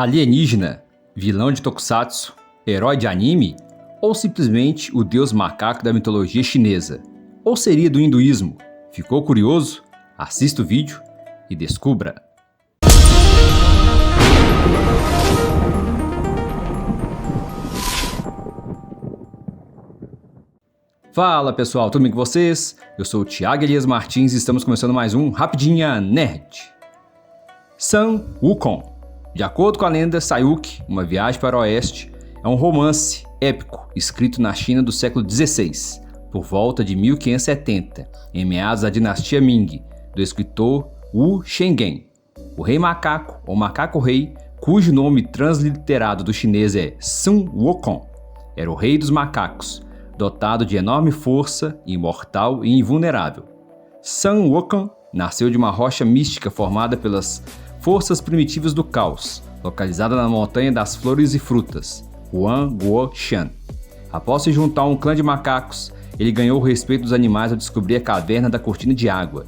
Alienígena, vilão de tokusatsu, herói de anime ou simplesmente o deus macaco da mitologia chinesa? Ou seria do hinduísmo? Ficou curioso? Assista o vídeo e descubra! Fala pessoal, tudo bem com vocês? Eu sou o Thiago Elias Martins e estamos começando mais um Rapidinha Nerd. Sun Wukong. De acordo com a lenda, Sayuki, Uma Viagem para o Oeste, é um romance épico escrito na China do século XVI, por volta de 1570, em meados da dinastia Ming, do escritor Wu Shenggen. O rei macaco, ou macaco-rei, cujo nome transliterado do chinês é Sun Wukong, era o rei dos macacos, dotado de enorme força, imortal e invulnerável. Sun Wukong nasceu de uma rocha mística formada pelas forças primitivas do caos, localizada na Montanha das Flores e Frutas, Huangguoshan. Após se juntar a um clã de macacos, ele ganhou o respeito dos animais ao descobrir a caverna da Cortina de Água,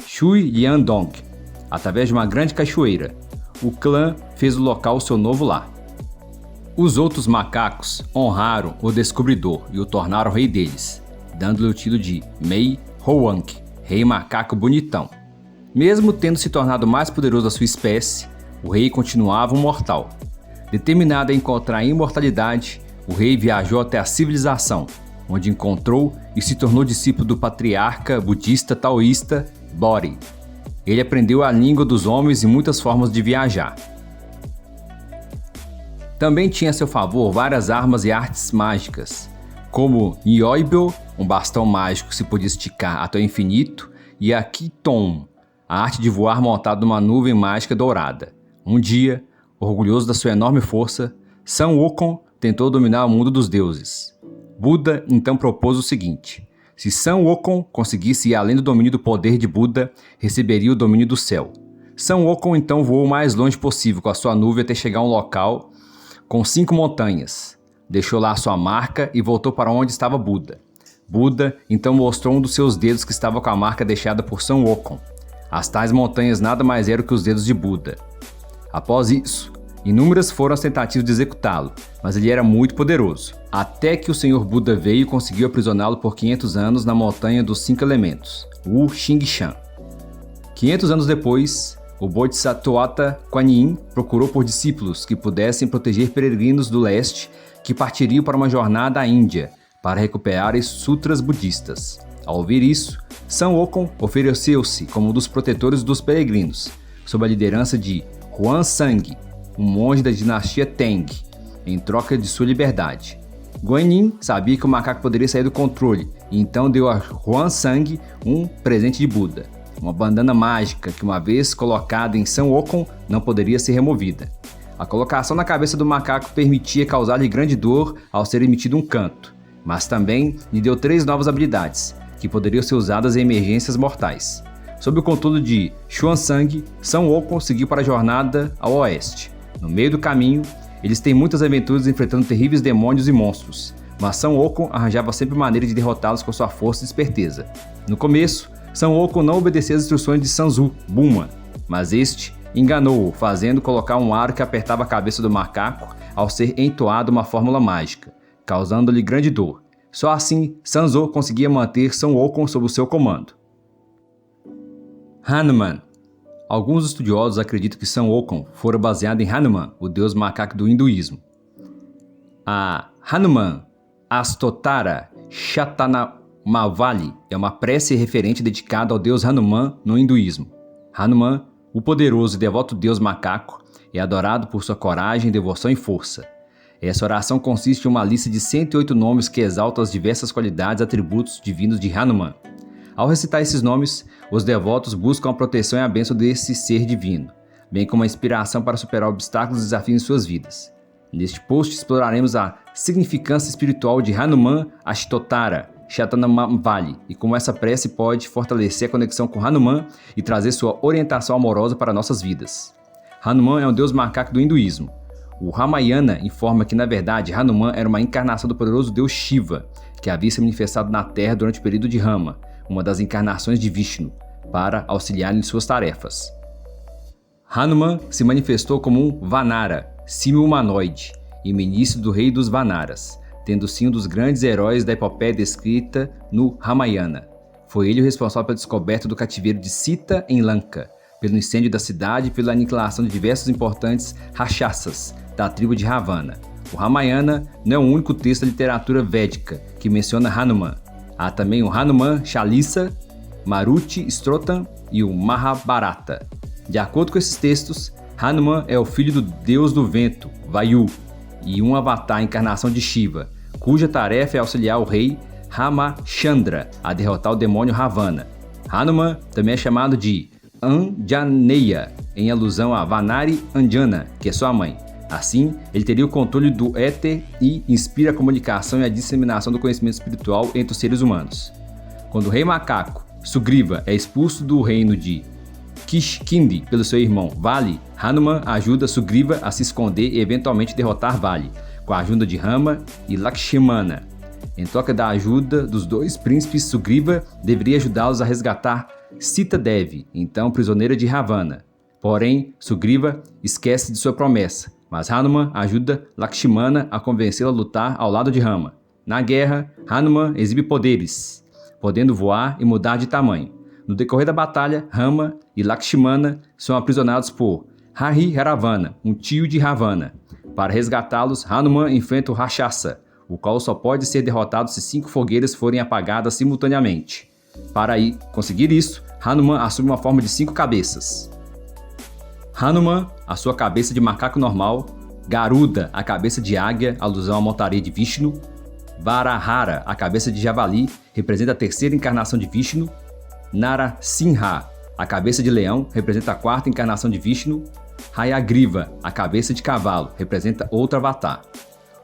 Shui Liandong, através de uma grande cachoeira. O clã fez do local seu novo lar. Os outros macacos honraram o descobridor e o tornaram rei deles, dando-lhe o título de Mei Hoang, Rei Macaco Bonitão. Mesmo tendo se tornado mais poderoso da sua espécie, o rei continuava um mortal. Determinado a encontrar a imortalidade, o rei viajou até a civilização, onde encontrou e se tornou discípulo do patriarca budista taoísta Bodhi. Ele aprendeu a língua dos homens e muitas formas de viajar. Também tinha a seu favor várias armas e artes mágicas, como Nyoibyo, um bastão mágico que se podia esticar até o infinito, e a Kiton, a arte de voar montado numa nuvem mágica dourada. Um dia, orgulhoso da sua enorme força, Sun Wukong tentou dominar o mundo dos deuses. Buda então propôs o seguinte: se Sun Wukong conseguisse ir além do domínio do poder de Buda, receberia o domínio do céu. Sun Wukong então voou o mais longe possível com a sua nuvem até chegar a um local com 5 montanhas. Deixou lá sua marca e voltou para onde estava Buda. Buda então mostrou um dos seus dedos que estava com a marca deixada por Sun Wukong. As tais montanhas nada mais eram que os dedos de Buda. Após isso, inúmeras foram as tentativas de executá-lo, mas ele era muito poderoso, até que o Senhor Buda veio e conseguiu aprisioná-lo por 500 anos na Montanha dos 5 Elementos, Wu Xingshan. 500 anos depois, o Bodhisattva Kuan Yin procurou por discípulos que pudessem proteger peregrinos do leste que partiriam para uma jornada à Índia para recuperar os sutras budistas. Ao ouvir isso, Sun Wukong ofereceu-se como um dos protetores dos peregrinos, sob a liderança de Huansang, um monge da dinastia Tang, em troca de sua liberdade. Guanyin sabia que o macaco poderia sair do controle e então deu a Huansang um presente de Buda, uma bandana mágica que, uma vez colocada em Sun Wukong, não poderia ser removida. A colocação na cabeça do macaco permitia causar-lhe grande dor ao ser emitido um canto, mas também lhe deu 3 novas habilidades, que poderiam ser usadas em emergências mortais. Sob o controle de Xuanzang, Sun Wukong seguiu para a jornada ao oeste. No meio do caminho, eles têm muitas aventuras enfrentando terríveis demônios e monstros, mas Sun Wukong arranjava sempre maneira de derrotá-los com sua força e esperteza. No começo, Sun Wukong não obedeceu as instruções de Sanzu Buma, mas este enganou-o, fazendo colocar um aro que apertava a cabeça do macaco ao ser entoada uma fórmula mágica, causando-lhe grande dor. Só assim, Sanzo conseguia manter Sun Wukong sob o seu comando. Hanuman. Alguns estudiosos acreditam que Sun Wukong fora baseado em Hanuman, o deus macaco do hinduísmo. A Hanuman Astotara Shatanamavali é uma prece referente dedicada ao deus Hanuman no hinduísmo. Hanuman, o poderoso e devoto deus macaco, é adorado por sua coragem, devoção e força. Essa oração consiste em uma lista de 108 nomes que exaltam as diversas qualidades e atributos divinos de Hanuman. Ao recitar esses nomes, os devotos buscam a proteção e a bênção desse ser divino, bem como a inspiração para superar obstáculos e desafios em suas vidas. Neste post exploraremos a significância espiritual de Hanuman Ashtotara Shatanamavali e como essa prece pode fortalecer a conexão com Hanuman e trazer sua orientação amorosa para nossas vidas. Hanuman é um deus macaco do hinduísmo. O Ramayana informa que, na verdade, Hanuman era uma encarnação do poderoso deus Shiva, que havia se manifestado na Terra durante o período de Rama, uma das encarnações de Vishnu, para auxiliar em suas tarefas. Hanuman se manifestou como um Vanara, semi-humanoide e ministro do rei dos Vanaras, tendo sim um dos grandes heróis da epopeia descrita no Ramayana. Foi ele o responsável pela descoberta do cativeiro de Sita em Lanka, pelo incêndio da cidade e pela aniquilação de diversos importantes Rakshasas da tribo de Ravana. O Ramayana não é o único texto da literatura védica que menciona Hanuman. Há também o Hanuman Chalisa, Maruti Stotam e o Mahabharata. De acordo com esses textos, Hanuman é o filho do deus do vento, Vayu, e um avatar, encarnação de Shiva, cuja tarefa é auxiliar o rei Ramachandra a derrotar o demônio Ravana. Hanuman também é chamado de Anjaneya, em alusão a Vanari Anjana, que é sua mãe. Assim, ele teria o controle do éter e inspira a comunicação e a disseminação do conhecimento espiritual entre os seres humanos. Quando o rei macaco, Sugriva, é expulso do reino de Kishkindi pelo seu irmão Vali, Hanuman ajuda Sugriva a se esconder e eventualmente derrotar Vali, com a ajuda de Rama e Lakshmana. Em troca da ajuda dos dois príncipes, Sugriva deveria ajudá-los a resgatar Sita Devi, então prisioneira de Ravana. Porém, Sugriva esquece de sua promessa, mas Hanuman ajuda Lakshmana a convencê-lo a lutar ao lado de Rama. Na guerra, Hanuman exibe poderes, podendo voar e mudar de tamanho. No decorrer da batalha, Rama e Lakshmana são aprisionados por Hari Ravana, um tio de Ravana. Para resgatá-los, Hanuman enfrenta o Rakshasa, o qual só pode ser derrotado se 5 fogueiras forem apagadas simultaneamente. Para conseguir isso, Hanuman assume uma forma de 5 cabeças. Hanuman, a sua cabeça de macaco normal, Garuda, a cabeça de águia, alusão à montaria de Vishnu, Varahara, a cabeça de javali, representa a terceira encarnação de Vishnu, Narasimha, a cabeça de leão, representa a quarta encarnação de Vishnu, Hayagriva, a cabeça de cavalo, representa outro avatar.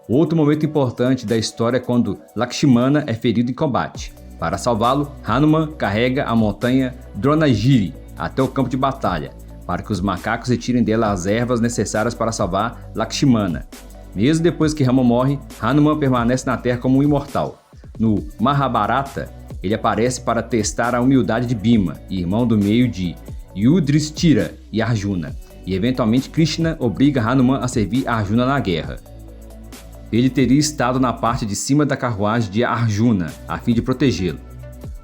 Outro momento importante da história é quando Lakshmana é ferido em combate. Para salvá-lo, Hanuman carrega a montanha Dronagiri até o campo de batalha, para que os macacos retirem dela as ervas necessárias para salvar Lakshmana. Mesmo depois que Rama morre, Hanuman permanece na Terra como um imortal. No Mahabharata, ele aparece para testar a humildade de Bhima, irmão do meio de Yudhishthira e Arjuna, e eventualmente Krishna obriga Hanuman a servir Arjuna na guerra. Ele teria estado na parte de cima da carruagem de Arjuna, a fim de protegê-lo.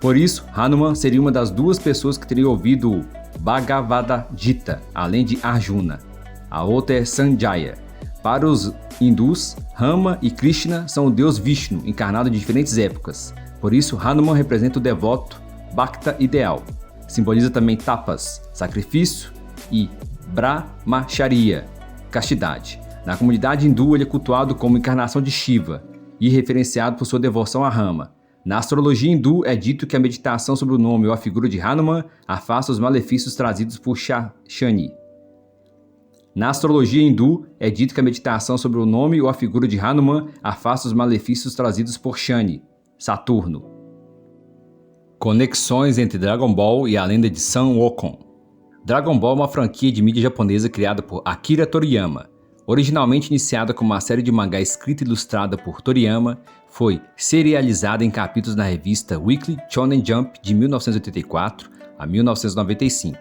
Por isso, Hanuman seria uma das 2 pessoas que teria ouvido o Bhagavad Gita, além de Arjuna. A outra é Sanjaya. Para os hindus, Rama e Krishna são o deus Vishnu, encarnado em diferentes épocas. Por isso, Hanuman representa o devoto Bhakta ideal. Simboliza também tapas, sacrifício, e brahmacharya, castidade. Na comunidade hindu, ele é cultuado como encarnação de Shiva e referenciado por sua devoção a Rama. Na astrologia hindu, é dito que a meditação sobre o nome ou a figura de Hanuman afasta os malefícios trazidos por Shani. Na astrologia hindu, é dito que a meditação sobre o nome ou a figura de Hanuman afasta os malefícios trazidos por Shani, Saturno. Conexões entre Dragon Ball e a lenda de Sun Wukong. Dragon Ball é uma franquia de mídia japonesa criada por Akira Toriyama. Originalmente iniciada como uma série de mangá escrita e ilustrada por Toriyama, foi serializada em capítulos na revista Weekly Shonen Jump de 1984 a 1995.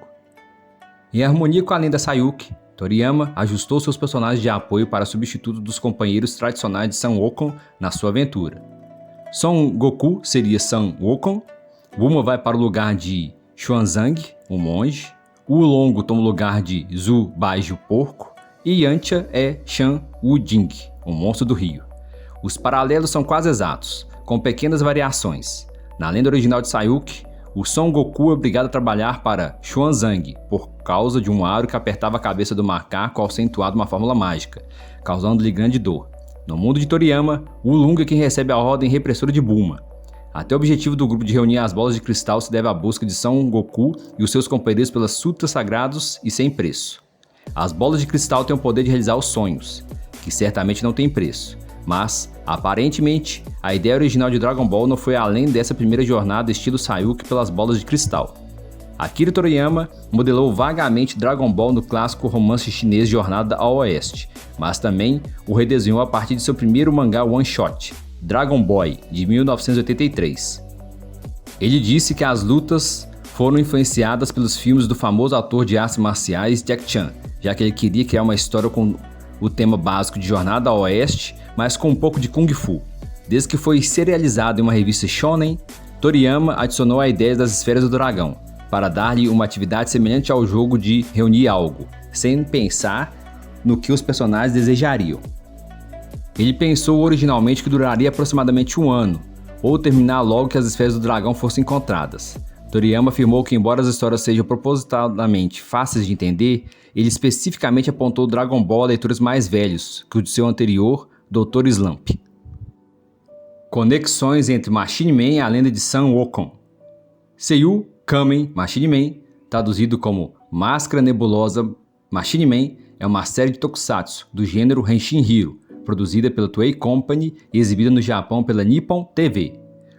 Em harmonia com a lenda Sayuki, Toriyama ajustou seus personagens de apoio para substituto dos companheiros tradicionais de Sun Wukong na sua aventura. Son Goku seria Sun Wukong, Bulma vai para o lugar de Xuanzang, um monge, o Longo toma o lugar de Zhu Baijiu, porco, e Yantia é Shan Wujing, um monstro do rio. Os paralelos são quase exatos, com pequenas variações. Na lenda original de Sayuki, o Son Goku é obrigado a trabalhar para Xuanzang por causa de um aro que apertava a cabeça do macaco ao ser entoado uma fórmula mágica, causando-lhe grande dor. No mundo de Toriyama, o Lunga é quem recebe a ordem repressora de Bulma. Até o objetivo do grupo de reunir as bolas de cristal se deve à busca de Son Goku e os seus companheiros pelas sutras sagrados e sem preço. As bolas de cristal têm o poder de realizar os sonhos, que certamente não tem preço, mas, aparentemente, a ideia original de Dragon Ball não foi além dessa primeira jornada estilo Sayuki pelas bolas de cristal. Akira Toriyama modelou vagamente Dragon Ball no clássico romance chinês Jornada ao Oeste, mas também o redesenhou a partir de seu primeiro mangá one-shot, Dragon Boy, de 1983. Ele disse que as lutas foram influenciadas pelos filmes do famoso ator de artes marciais Jack Chan, já que ele queria criar uma história com o tema básico de Jornada ao Oeste, mas com um pouco de Kung Fu. Desde que foi serializado em uma revista Shonen, Toriyama adicionou a ideia das esferas do dragão, para dar-lhe uma atividade semelhante ao jogo de reunir algo, sem pensar no que os personagens desejariam. Ele pensou originalmente que duraria aproximadamente 1 ano, ou terminar logo que as esferas do dragão fossem encontradas. Toriyama afirmou que, embora as histórias sejam propositadamente fáceis de entender, ele especificamente apontou Dragon Ball a leitores mais velhos que o de seu anterior, Dr. Slump. Conexões entre Machine Man e a lenda de Sun Wukong. Seiyu Kamen Machine Man, traduzido como Máscara Nebulosa Machine Man, é uma série de tokusatsu do gênero Henshin Hero, produzida pela Toei Company e exibida no Japão pela Nippon TV.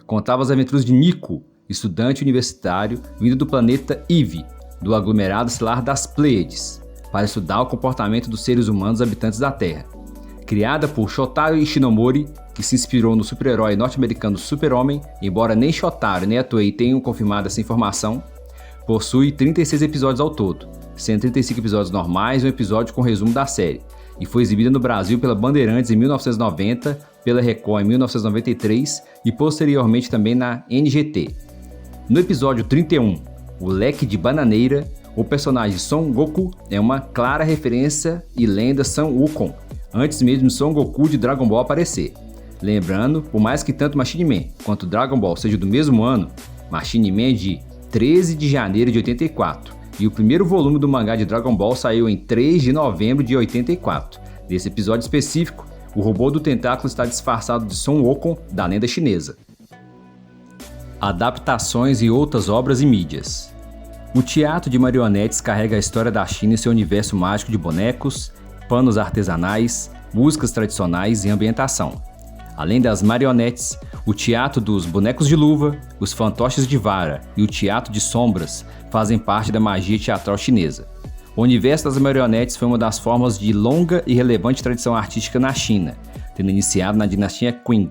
Contava as aventuras de Nico, estudante universitário vindo do planeta Eve, do aglomerado estelar das Pleiades, para estudar o comportamento dos seres humanos habitantes da Terra. Criada por Shotaro Ishinomori, que se inspirou no super-herói norte-americano Super-Homem, embora nem Shotaro nem a Toei tenham confirmado essa informação, possui 36 episódios ao todo, sendo 35 episódios normais e um episódio com resumo da série, e foi exibida no Brasil pela Bandeirantes em 1990, pela Record em 1993 e posteriormente também na NGT. No episódio 31, O Leque de Bananeira, o personagem Son Goku é uma clara referência e lenda Sun Wukong, antes mesmo de Son Goku de Dragon Ball aparecer. Lembrando, por mais que tanto Machine Man quanto Dragon Ball sejam do mesmo ano, Machine Man é de 13 de janeiro de 84, e o primeiro volume do mangá de Dragon Ball saiu em 3 de novembro de 84. Nesse episódio específico, o robô do tentáculo está disfarçado de Son Wukong da lenda chinesa. Adaptações e outras obras e mídias. O teatro de marionetes carrega a história da China e seu universo mágico de bonecos, panos artesanais, músicas tradicionais e ambientação. Além das marionetes, o teatro dos bonecos de luva, os fantoches de vara e o teatro de sombras fazem parte da magia teatral chinesa. O universo das marionetes foi uma das formas de longa e relevante tradição artística na China, tendo iniciado na dinastia Qing,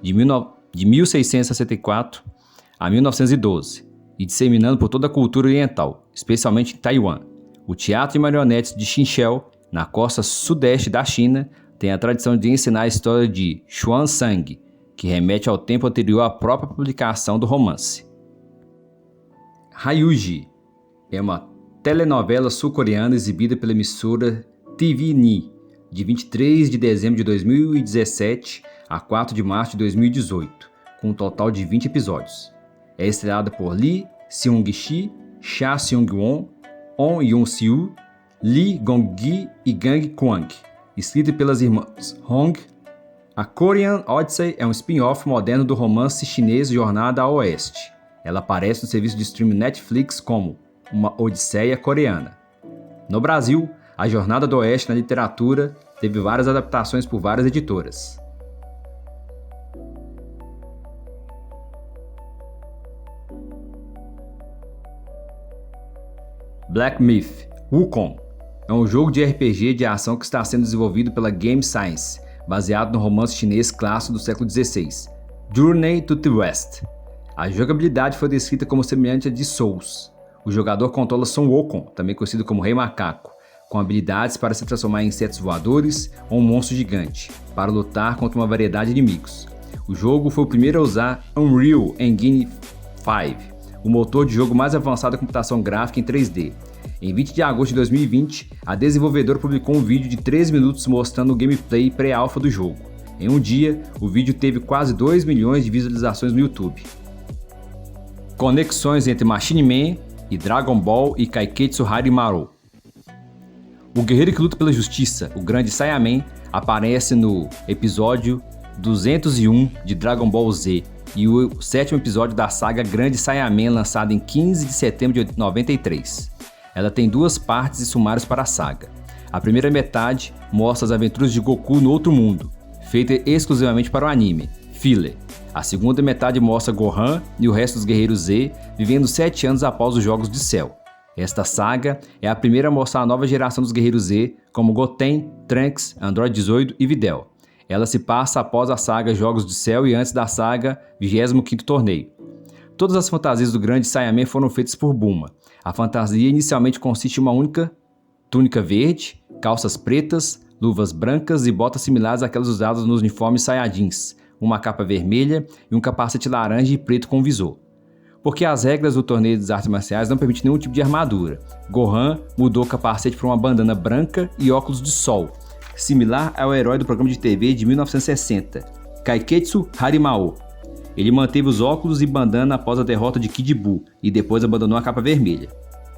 de 1664 a 1912, e disseminando por toda a cultura oriental, especialmente em Taiwan. O teatro de marionetes de Xinxiao, na costa sudeste da China, tem a tradição de ensinar a história de Xuanzang, que remete ao tempo anterior à própria publicação do romance. Ryuji é uma telenovela sul-coreana exibida pela emissora TVN, de 23 de dezembro de 2017 a 4 de março de 2018, com um total de 20 episódios. É estrelada por Lee Seung-gi, Cha Seung-won, On Yoon-soo, Lee Gong-gi e Gang Kwang, escrita pelas irmãs Hong. A Korean Odyssey é um spin-off moderno do romance chinês Jornada ao Oeste. Ela aparece no serviço de streaming Netflix como uma Odisseia coreana. No Brasil, a Jornada do Oeste na literatura teve várias adaptações por várias editoras. Black Myth: Wukong é um jogo de RPG de ação que está sendo desenvolvido pela Game Science, baseado no romance chinês clássico do século XVI, Journey to the West. A jogabilidade foi descrita como semelhante à de Souls. O jogador controla Son Wukong, também conhecido como Rei Macaco, com habilidades para se transformar em insetos voadores ou um monstro gigante, para lutar contra uma variedade de inimigos. O jogo foi o primeiro a usar Unreal Engine 5, o motor de jogo mais avançado da computação gráfica em 3D. Em 20 de agosto de 2020, a desenvolvedora publicou um vídeo de 3 minutos mostrando o gameplay pré-alpha do jogo. Em um dia, o vídeo teve quase 2 milhões de visualizações no YouTube. Conexões entre Machine Man e Dragon Ball e Kaiketsu Harimaru. O guerreiro que luta pela justiça, o grande Saiyaman, aparece no episódio 201 de Dragon Ball Z e o 7º episódio da saga Grande Saiyaman, lançado em 15 de setembro de 93. Ela tem 2 partes e sumários para a saga. A primeira metade mostra as aventuras de Goku no outro mundo, feita exclusivamente para o anime, filler. A segunda metade mostra Gohan e o resto dos Guerreiros Z vivendo 7 anos após os Jogos de Cell. Esta saga é a primeira a mostrar a nova geração dos Guerreiros Z, como Goten, Trunks, Android 18 e Videl. Ela se passa após a saga Jogos de Cell e antes da saga 25º Torneio. Todas as fantasias do grande Saiyaman foram feitas por Bulma. A fantasia inicialmente consiste em uma única túnica verde, calças pretas, luvas brancas e botas similares àquelas usadas nos uniformes Saiyajins, uma capa vermelha e um capacete laranja e preto com visor. Porque as regras do torneio das artes marciais não permitem nenhum tipo de armadura, Gohan mudou o capacete para uma bandana branca e óculos de sol, similar ao herói do programa de TV de 1960, Kaiketsu Harimao. Ele manteve os óculos e bandana após a derrota de Kid Buu e depois abandonou a capa vermelha.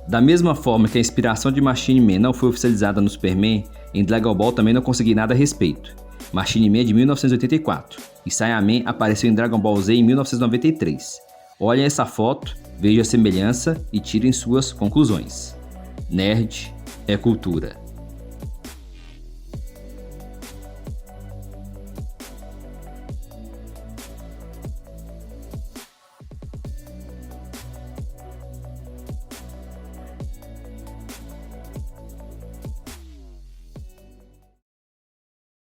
Da mesma forma que a inspiração de Machine Man não foi oficializada no Superman, em Dragon Ball também não consegui nada a respeito. Machine Man é de 1984 e Saiyaman apareceu em Dragon Ball Z em 1993. Olhem essa foto, vejam a semelhança e tirem suas conclusões. Nerd é cultura.